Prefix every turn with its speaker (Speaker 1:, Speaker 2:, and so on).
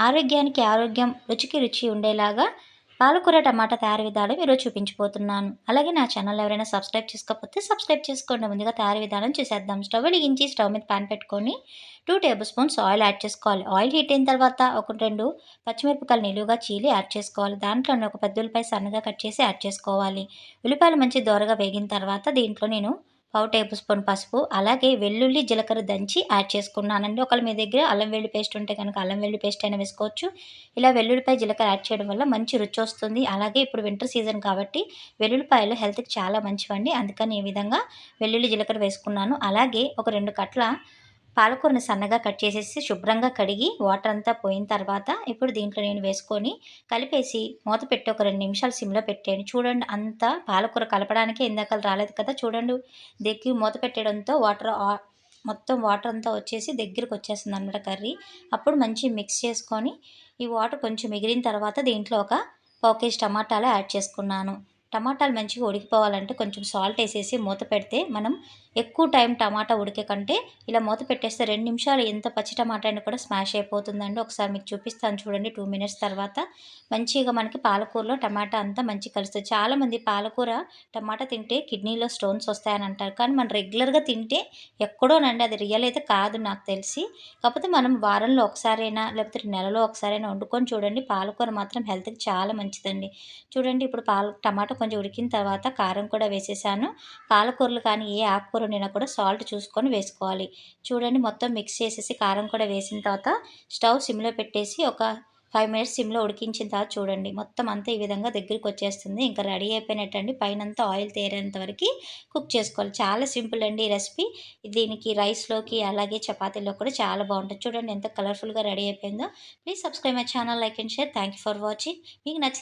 Speaker 1: ఆరోగ్యానికి ఆరోగ్యం, రుచికి రుచి ఉండేలాగా పాలకూర టమాటా తయారీ విధానం ఈరోజు చూపించబోతున్నాను. అలాగే నా ఛానల్ ఎవరైనా సబ్స్క్రైబ్ చేసుకోకపోతే సబ్స్క్రైబ్ చేసుకోండి. ముందుగా తయారీ విధానం చూసేద్దాం. స్టవ్ వెలిగించి స్టవ్ మీద పాన్ పెట్టుకొని 2 టేబుల్ స్పూన్స్ ఆయిల్ యాడ్ చేసుకోవాలి. ఆయిల్ హీట్ అయిన తర్వాత ఒక 2 పచ్చిమిరపకాయలు నిలువుగా చీలి యాడ్ చేసుకోవాలి. దాంట్లోనే ఒక పెద్ద ఉల్లిపాయ సన్నగా కట్ చేసి యాడ్ చేసుకోవాలి. ఉల్లిపాయలు మంచి దోరగా వేగిన తర్వాత దీంట్లో నేను పావు టేబుల్ స్పూన్ పసుపు, అలాగే వెల్లుల్లి, జీలకర్ర దంచి యాడ్ చేసుకున్నానండి. ఒకవేళ మీ దగ్గర అల్లం వెల్లుల్లి పేస్ట్ ఉంటే కనుక అల్లం వెల్లుల్లి పేస్ట్ అయినా వేసుకోవచ్చు. ఇలా వెల్లుల్లిపాయ, జీలకర్ర యాడ్ చేయడం వల్ల మంచి రుచి వస్తుంది. అలాగే ఇప్పుడు వింటర్ సీజన్ కాబట్టి వెల్లుల్లిపాయలు హెల్త్‌కి చాలా మంచివండి. అందుకని ఈ విధంగా వెల్లుల్లి, జీలకర్ర వేసుకున్నాను. అలాగే ఒక 2 కట్టల పాలకూరని సన్నగా కట్ చేసేసి శుభ్రంగా కడిగి వాటర్ అంతా పోయిన తర్వాత ఇప్పుడు దీంట్లో నేను వేసుకొని కలిపేసి మూత పెట్టి ఒక 2 నిమిషాలు సిమ్‌లో పెట్టేయండి. చూడండి అంతా పాలకూర కలపడానికే ఇందాకల రాలేదు కదా! చూడండి దగ్గర మూత పెట్టేయడంతో మొత్తం వాటర్ అంతా వచ్చేసి దగ్గరకొచ్చేస్తుందనమాట కర్రీ. అప్పుడు మంచిగా మిక్స్ చేసుకొని ఈ వాటర్ కొంచెం మిగిలిన తర్వాత దీంట్లో ఒక పావు కేజీ టమాటాలు యాడ్ చేసుకున్నాను. టమాటాలు మంచిగా ఉడికిపోవాలంటే కొంచెం సాల్ట్ ఏసేసి మూత పెడితే మనం ఎక్కువ టైం టమాటా ఉడికే కంటే ఇలా మూత పెట్టేస్తే 2 నిమిషాలు ఎంత పచ్చి టమాటా అయినా కూడా స్మాష్ అయిపోతుందండి. ఒకసారి మీకు చూపిస్తాను చూడండి. 2 మినిట్స్ తర్వాత మంచిగా మనకి పాలకూరలో టమాటా అంతా మంచిగా కలుస్తుంది. చాలామంది పాలకూర టమాటా తింటే కిడ్నీలో స్టోన్స్ వస్తాయని అంటారు. కానీ మనం రెగ్యులర్‌గా తింటే ఎక్కడోనండి అది రియల్ అయితే కాదు నాకు తెలిసి. కాకపోతే మనం వారంలో ఒకసారైనా లేకపోతే నెలలో ఒకసారైనా వండుకొని చూడండి. పాలకూర మాత్రం హెల్త్‌కి చాలా మంచిదండి. చూడండి ఇప్పుడు టమాటా కొంచెం ఉడికిన తర్వాత కారం కూడా వేసేసాను. పాలకూరలు కానీ ఏ ఆకుకూర వండినా కూడా సాల్ట్ చూసుకొని వేసుకోవాలి. చూడండి మొత్తం మిక్స్ చేసేసి కారం కూడా వేసిన తర్వాత స్టవ్ సిమ్‌లో పెట్టేసి ఒక 5 మినిట్స్ సిమ్‌లో ఉడికించిన తర్వాత చూడండి మొత్తం అంతా ఈ విధంగా దగ్గరికొచ్చేస్తుంది. ఇంకా రెడీ అయిపోయినట్టండి. పైనంతా ఆయిల్ తేరేంత వరకి కుక్ చేసుకోవాలి. చాలా సింపుల్ అండి ఈ రెసిపీ. దీనికి రైస్‌లోకి అలాగే చపాతీలో కూడా చాలా బావుంటది. చూడండి ఎంత కలర్‌ఫుల్‌గా రెడీ అయిపోయిందో. Please subscribe my channel, like and share. Thank you for watching. మీకు నచ్చిన